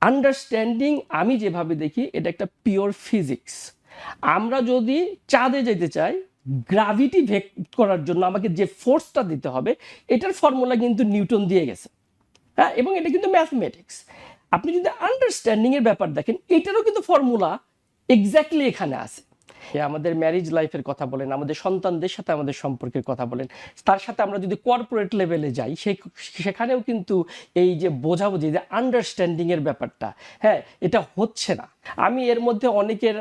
Understanding আমি যেভাবে দেখি এটা একটা পিওর ফিজিক্স। আমরা যদি চাঁদে যেতে চাই, গ্রাভিটি ভেক করার জন্য আমাকে যে ফোর্সটা দিতে হবে, এটার ফর্মুলা কিন্তু নিউটন দিয়ে গেছে। হ্যাঁ, এবং এটা কিন্তু ম্যাথমেটিক্স। আপনি যদি আন্ডারস্ট্যান্ডিংয়ের ব্যাপার দেখেন, এটারও কিন্তু ফর্মুলা এক্স্যাক্টলি এখানে আছে। আমাদের ম্যারিজ লাইফের কথা বলেন, আমাদের সন্তানদের সাথে আমাদের সম্পর্কের কথা বলেন, তার সাথে আমরা যদি কর্পোরেট লেভেলে যাই, সেখানেও কিন্তু এই যে বোঝাবুঝি, যে আন্ডারস্ট্যান্ডিংয়ের ব্যাপারটা, হ্যাঁ, এটা হচ্ছে না। আমি এর মধ্যে অনেকের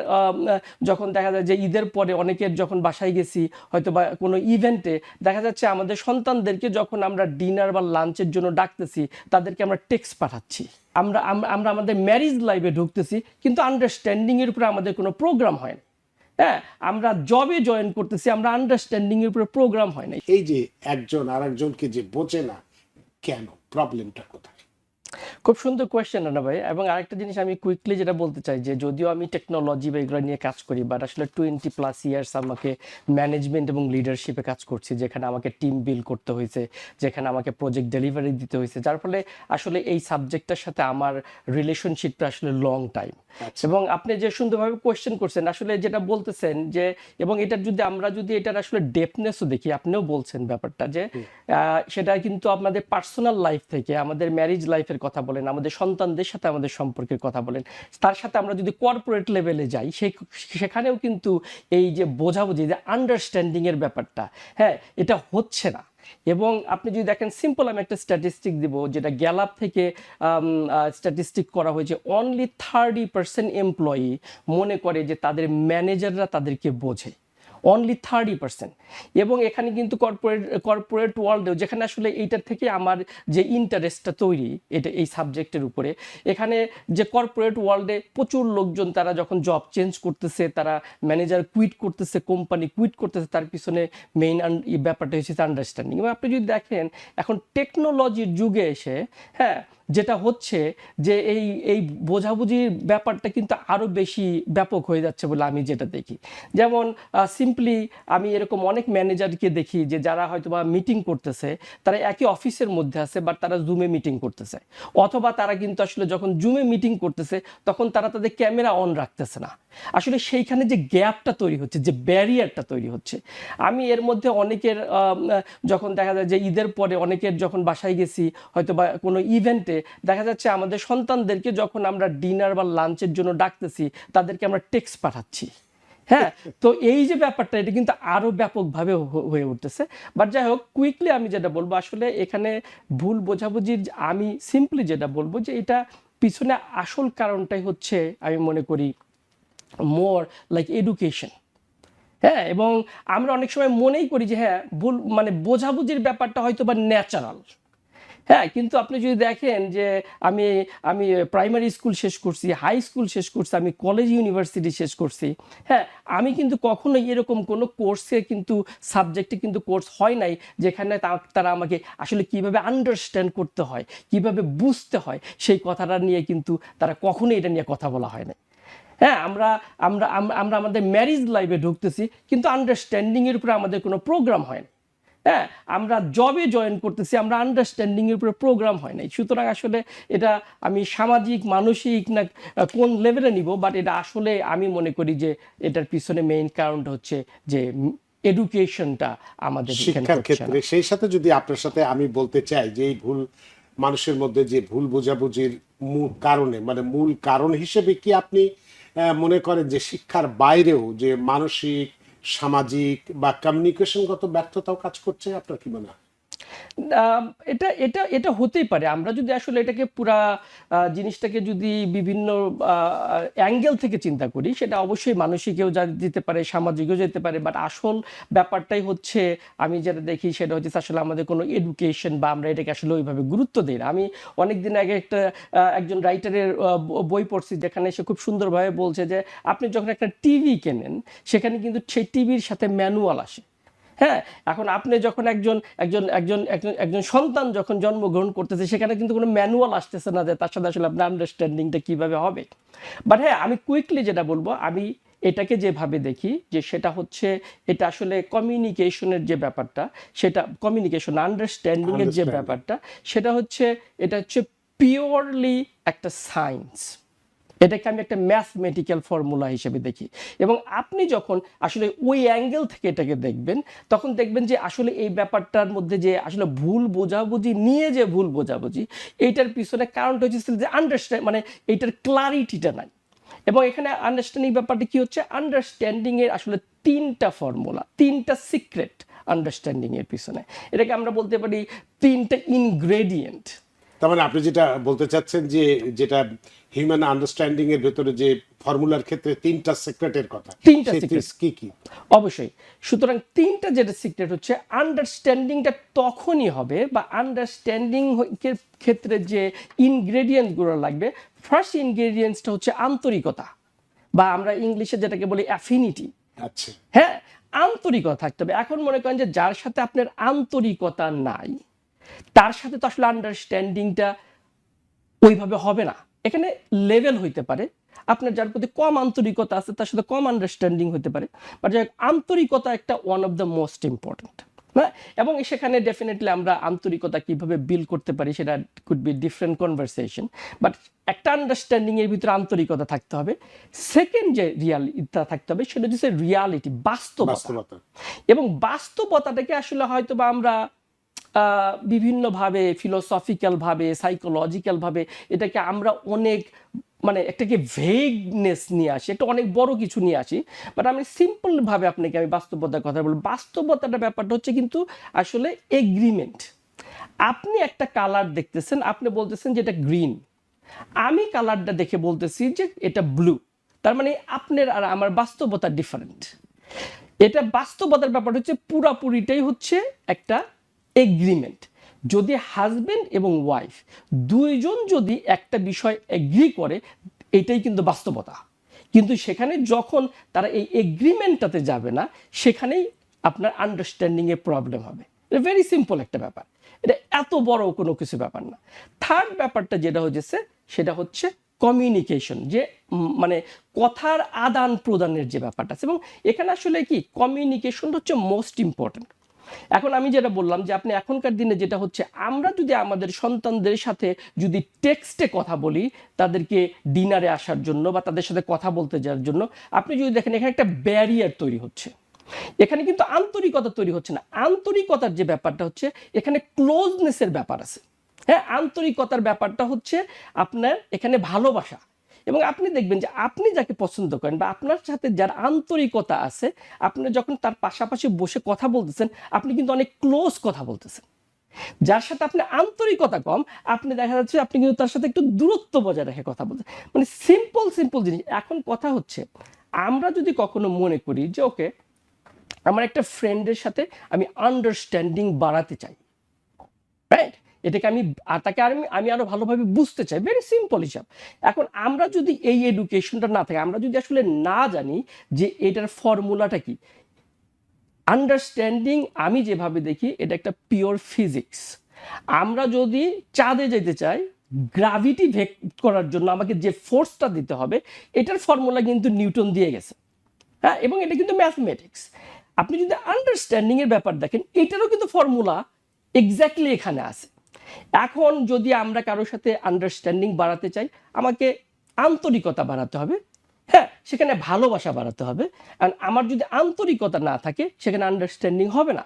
যখন দেখা যায় যে ঈদের পরে অনেকের যখন বাসায় গেছি, হয়তো বা কোনো ইভেন্টে, দেখা যাচ্ছে আমাদের সন্তানদেরকে যখন আমরা ডিনার বা লাঞ্চের জন্য ডাকতেছি, তাদেরকে আমরা টেক্সট পাঠাচ্ছি। আমরা আমরা আমাদের ম্যারিজ লাইফে ঢুকতেছি, কিন্তু আন্ডারস্ট্যান্ডিংয়ের উপরে আমাদের কোনো প্রোগ্রাম হয় না। হ্যাঁ, আমরা জবে জয়েন করতেছি, আমরা আন্ডারস্ট্যান্ডিং এর উপরে প্রোগ্রাম হয় না। এই যে একজন আরেকজনকে যে বোঝে না, কেন, প্রবলেমটা কোথায়? খুব সুন্দর কোয়েশ্চেন না ভাই। এবং আরেকটা জিনিস আমি কুইকলি যেটা বলতে চাই, যে যদিও আমি টেকনোলজি বা এগুলো নিয়ে কাজ করি, বাট আসলে 20+ ইয়ার্স আমাকে ম্যানেজমেন্ট এবং লিডারশিপে কাজ করছি, যেখানে আমাকে টিম বিল্ড করতে হয়েছে, যেখানে আমাকে প্রজেক্ট ডেলিভারি দিতে হয়েছে, যার ফলে আসলে এই সাবজেক্টটার সাথে আমার রিলেশনশিপটা আসলে লং টাইম। এবং আপনি যে সুন্দরভাবে কোয়েশ্চেন করছেন, আসলে যেটা বলতেছেন যে, এবং এটার যদি আমরা যদি এটার আসলে ডেপনেসও দেখি, আপনিও বলছেন ব্যাপারটা যে সেটা কিন্তু আমাদের পার্সোনাল লাইফ থেকে আমাদের ম্যারিজ লাইফের কথা বলেন, আমাদের সন্তানদের সাথে আমাদের সম্পর্কের কথা বলেন, তার সাথে আমরা যদি কর্পোরেট লেভেলে যাই, সেখানেও কিন্তু এই যে বোঝাবুঝি, যে আন্ডারস্ট্যান্ডিংয়ের ব্যাপারটা, হ্যাঁ, এটা হচ্ছে না। এবং আপনি যদি দেখেন, সিম্পল আমি একটা স্ট্যাটিস্টিক দিব, যেটা গ্যালাপ থেকে স্ট্যাটিস্টিক করা হয়েছে, অনলি 30% এমপ্লয়ি মনে করে যে তাদের ম্যানেজাররা তাদেরকে বোঝে, অনলি 30%। এবং এখানে কিন্তু কর্পোরেট ওয়ার্ল্ডেও, যেখানে আসলে এইটার থেকে আমার যে ইন্টারেস্টটা তৈরি এটা এই সাবজেক্টের উপরে, এখানে যে কর্পোরেট ওয়ার্ল্ডে প্রচুর লোকজন তারা যখন জব চেঞ্জ করতেছে, তারা ম্যানেজার কুইট করতেছে, কোম্পানি কুইট করতেছে, তার পিছনে মেইন ব্যাপারটা হচ্ছে আন্ডারস্ট্যান্ডিং। এবং আপনি যদি দেখেন, এখন টেকনোলজির যুগে এসে, হ্যাঁ, যেটা হচ্ছে যে এই এই বোঝাবুঝির ব্যাপারটা কিন্তু আরও বেশি ব্যাপক হয়ে যাচ্ছে বলে আমি যেটা দেখি। যেমন সিম্পলি আমি এরকম অনেক ম্যানেজারকে দেখি যে যারা হয়তো বা মিটিং করতেছে, তারা একই অফিসের মধ্যে আছে, বাট তারা জুমে মিটিং করতেছে, অথবা তারা কিন্তু আসলে যখন জুমে মিটিং করতেছে, তখন তারা তাদের ক্যামেরা অন রাখতেছে না। আসলে সেইখানে যে গ্যাপটা তৈরি হচ্ছে, যে ব্যারিয়ারটা তৈরি হচ্ছে, আমি এর মধ্যে অনেকের যখন দেখা যায় যে ঈদের পরে অনেকের যখন বাসায় গেছি, হয়তো বা কোনো ইভেন্টে, দেখা যাচ্ছে আমাদের সন্তানদেরকে যখন আমরা ডিনার বা লাঞ্চের জন্য ডাকতেছি, তাদেরকে আমরা টেক্সট পাঠাচ্ছি। হ্যাঁ, তো এই যে ব্যাপারটা, এটা কিন্তু আরো ব্যাপকভাবে হয়ে উঠতেছে। বাট যাই হোক, কুইকলি আমি যেটা বলবো, আসলে এখানে ভুল বোঝাবুঝির আমি সিম্পলি যেটা বলবো, যে এটা পিছনে আসল কারণটাই হচ্ছে, আমি মনে করি, মোর লাইক এডুকেশন। হ্যাঁ, এবং আমরা অনেক সময় মনেই করি যে হ্যাঁ, ভুল মানে বোঝাবুঝির ব্যাপারটা হয়তো বা ন্যাচারাল। হ্যাঁ, কিন্তু আপনি যদি দেখেন যে আমি আমি প্রাইমারি স্কুল শেষ করছি, হাই স্কুল শেষ করছি, আমি কলেজ ইউনিভার্সিটি শেষ করছি। হ্যাঁ, আমি কিন্তু কখনোই এরকম কোনো কোর্সে কিন্তু সাবজেক্টে কিন্তু কোর্স হয় নাই, যেখানে তারা আমাকে আসলে কিভাবে আন্ডারস্ট্যান্ড করতে হয়, কিভাবে বুঝতে হয়, সেই কথাটা নিয়ে কিন্তু তারা কখনোই এটা নিয়ে কথা বলা হয় না। হ্যাঁ, আমরা আমরা আমরা আমাদের ম্যারিজ লাইফে ঢুকতেছি, কিন্তু আন্ডারস্ট্যান্ডিংয়ের উপরে আমাদের কোনো প্রোগ্রাম হয় না। হ্যাঁ, আমরা জবে জয়েন করতেছি, আমরা আন্ডারস্ট্যান্ডিংয়ের উপরে প্রোগ্রাম হয় নাই। সুতরাং আসলে এটা আমি সামাজিক, মানসিক না কোন লেভেলে নিব, বাট এটা আসলে আমি মনে করি যে এটার পিছনে মেইন কারণটা হচ্ছে যে এডুকেশনটা আমাদের শিক্ষার ক্ষেত্রে। সেই সাথে যদি আপনার সাথে আমি বলতে চাই যে এই ভুল মানুষের মধ্যে যে ভুল বোঝাবুঝির মূল কারণে, মানে মূল কারণ হিসেবে কি আপনি মনে করেন যে শিক্ষার বাইরেও যে মানসিক, সামাজিক বা কমিউনিকেশনগত ব্যর্থতাও কাজ করছে? আপনার কি মনে হয়? এটা এটা এটা হতেই পারে। আমরা যদি আসলে এটাকে পুরা জিনিসটাকে যদি বিভিন্ন অ্যাঙ্গেল থেকে চিন্তা করি, সেটা অবশ্যই মানসিকেও যেতে পারে, সামাজিকও যেতে পারে। বাট আসল ব্যাপারটাই হচ্ছে, আমি যেটা দেখি সেটা হচ্ছে আসলে আমাদের কোনো এডুকেশন বা আমরা এটাকে আসলে ওইভাবে গুরুত্ব দিই না। আমি অনেকদিন আগে একজন রাইটারের বই পড়ছি, যেখানে সে খুব সুন্দরভাবে বলছে যে আপনি যখন একটা টিভি কেনেন, সেখানে কিন্তু সেই টিভির সাথে ম্যানুয়াল আসে। হ্যাঁ, এখন আপনি যখন একজন একজন একজন একজন একজন সন্তান যখন জন্মগ্রহণ করতেছে, সেখানে কিন্তু কোনো ম্যানুয়াল আসতেছে না যে তার সাথে আসলে আপনার আন্ডারস্ট্যান্ডিংটা কীভাবে হবে। বাট হ্যাঁ, আমি কুইকলি যেটা বলবো, আমি এটাকে যেভাবে দেখি, যে সেটা হচ্ছে, এটা আসলে কমিউনিকেশনের যে ব্যাপারটা, সেটা কমিউনিকেশন আন্ডারস্ট্যান্ডিংয়ের যে ব্যাপারটা, সেটা হচ্ছে, এটা হচ্ছে পিওরলি একটা সায়েন্স, এটাকে আমি একটা ম্যাথমেটিক্যাল ফর্মুলা হিসেবে দেখি। এবং আপনি যখন আসলে ওই অ্যাঙ্গেল থেকে এটাকে দেখবেন, তখন দেখবেন যে আসলে এই ব্যাপারটার মধ্যে যে আসলে ভুল বোঝাবুঝি নিয়ে যে ভুল বোঝাবুঝি, এইটার পিছনে কারণটা হচ্ছে যে আন্ডারস্ট্যান্ড মানে এইটার ক্লারিটিটা নাই। এবং এখানে আন্ডারস্ট্যান্ডিং ব্যাপারটা কি হচ্ছে, আন্ডারস্ট্যান্ডিং এর আসলে 3টা ফর্মুলা, 3টা সিক্রেট আন্ডারস্ট্যান্ডিং এর পিছনে। এটাকে আমরা বলতে পারি 3টা ইনগ্রেডিয়েন্ট। তার মানে আপনি যেটা বলতে চাচ্ছেন যে যেটা হিউম্যান আন্ডারস্ট্যান্ডিং এর ভেতরে যে ফর্মুলার ক্ষেত্রে 3টা সিক্রেটের কথা, 3টা সেই সিক্রেট কি কি? অবশ্যই। সুতরাং 3টা যেটা সিক্রেট হচ্ছে, আন্ডারস্ট্যান্ডিংটা তখনই হবে বা আন্ডারস্ট্যান্ডিং এর ক্ষেত্রে যে ইনগ্রেডিয়েন্টসগুলো লাগবে, ফার্স্ট ইনগ্রেডিয়েন্টসটা হচ্ছে আন্তরিকতা, বা আমরা ইংলিশে যেটাকে বলি অ্যাফিনিটি। আচ্ছা, হ্যাঁ, আন্তরিকতা থাকতে হবে। এখন মনে করেন যে যার সাথে আপনার আন্তরিকতা নাই, তার সাথে তো আসলে আন্ডারস্ট্যান্ডিংটা ওইভাবে হবে না। এখানে লেভেল হইতে পারে, আপনার যার প্রতি কম আন্তরিকতা আছে তার সাথে কম আন্ডারস্ট্যান্ডিং হতে পারে, বাট আন্তরিকতা একটা one of the most important. হ্যাঁ, এবং সেখানে ডেফিনেটলি আমরা আন্তরিকতা কিভাবে বিল্ড করতে পারি সেটা could be different conversation, but একটা আন্ডারস্ট্যান্ডিং এর ভিতরে আন্তরিকতা থাকতে হবে। সেকেন্ড যে রিয়ালিটা থাকতে হবে সেটা হচ্ছে রিয়ালিটি, বাস্তবতা। এবং বাস্তবতাটাকে আসলে হয়তো বা আমরা বিভিন্নভাবে ফিলোসফিক্যালভাবে, সাইকোলজিক্যালভাবে এটাকে আমরা অনেক মানে একটাকে ভেগনেস নিয়ে আসি, একটা অনেক বড় কিছু নিয়ে আসি। বাট আমি সিম্পলভাবে আপনাকে আমি বাস্তবতার কথা বলবো। বাস্তবতাটা ব্যাপারটা হচ্ছে কিন্তু আসলে এগ্রিমেন্ট। আপনি একটা কালার দেখতেছেন, আপনি বলতেছেন যে এটা গ্রিন, আমি কালারটা দেখে বলতেছি যে এটা ব্লু। তার মানে আপনার আর আমার বাস্তবতা ডিফারেন্ট। এটা বাস্তবতার ব্যাপার হচ্ছে পুরাপুরিটাই হচ্ছে একটা এগ্রিমেন্ট। যদি হাজবেন্ড এবং ওয়াইফ দুইজন যদি একটা বিষয় এগ্রি করে, এটাই কিন্তু বাস্তবতা। কিন্তু সেখানে যখন তারা এই এগ্রিমেন্টটাতে যাবে না, সেখানেই আপনার আন্ডারস্ট্যান্ডিংয়ে প্রবলেম হবে। এটা ভেরি সিম্পল একটা ব্যাপার, এটা এত বড় কোনো কিছু ব্যাপার না। থার্ড ব্যাপারটা যেটা হচ্ছে সেটা হচ্ছে কমিউনিকেশন, যে মানে কথার আদান প্রদানের যে ব্যাপারটা আছে। এবং এখানে আসলে কি কমিউনিকেশনটা হচ্ছে মোস্ট ইম্পর্টেন্ট। এখন আমি যেটা বললাম যে আপনি এখনকার দিনে যেটা হচ্ছে, আমরা যদি আমাদের সন্তানদের সাথে যদি টেক্সটে কথা বলি, তাদেরকে ডিনারে আসার জন্য বা তাদের সাথে কথা বলতে যাওয়ার জন্য, আপনি যদি দেখেন এখানে একটা ব্যারিয়ার তৈরি হচ্ছে। এখানে কিন্তু আন্তরিকতা তৈরি হচ্ছে না। আন্তরিকতার যে ব্যাপারটা হচ্ছে, এখানে ক্লোজনেসের ব্যাপার আছে। হ্যাঁ, আন্তরিকতার ব্যাপারটা হচ্ছে আপনার এখানে ভালোবাসা। এবং আপনি দেখবেন যে আপনি যাকে পছন্দ করেন বা আপনার সাথে যার আন্তরিকতা আছে, আপনি যখন তার পাশাপাশি বসে কথা বলতেছেন, আপনি কিন্তু অনেক ক্লোজ কথা বলতেছেন। যার সাথে আপনি আন্তরিকতা কম, আপনি দেখা যাচ্ছে আপনি কিন্তু তার সাথে একটু দূরত্ব বজায় রেখে কথা বলতেন। মানে সিম্পল জিনিস। এখন কথা হচ্ছে, আমরা যদি কখনো মনে করি যে ওকে, আমার একটা ফ্রেন্ডের সাথে আমি আন্ডারস্ট্যান্ডিং বাড়াতে চাই, রাইট, এটাকে আমি তাকে আমি আরো ভালোভাবে বুঝতে চাই, ভেরি সিম্পল হিসাব। এখন আমরা যদি এই এডুকেশনটা না থাকে, আমরা যদি আসলে না জানি যে এটার ফর্মুলাটা কি, আন্ডারস্ট্যান্ডিং আমি যেভাবে দেখি এটা একটা পিওর ফিজিক্স। আমরা যদি চাঁদে যেতে চাই, গ্রাভিটি ভেগ করার জন্য আমাকে যে ফোর্সটা দিতে হবে, এটার ফর্মুলা কিন্তু নিউটন দিয়ে গেছে। হ্যাঁ, এবং এটা কিন্তু ম্যাথমেটিক্স। আপনি যদি আন্ডারস্ট্যান্ডিং এর ব্যাপার দেখেন, এটারও কিন্তু ফর্মুলা এক্স্যাক্টলি এখানে আছে। এখন যদি আমরা কারোর সাথে আন্ডারস্ট্যান্ডিং বাড়াতে চাই, আমাকে আন্তরিকতা বাড়াতে হবে। হ্যাঁ, সেখানে ভালোবাসা বাড়াতে হবে। আর আমার যদি আন্তরিকতা না থাকে, সেখানে আন্ডারস্ট্যান্ডিং হবে না।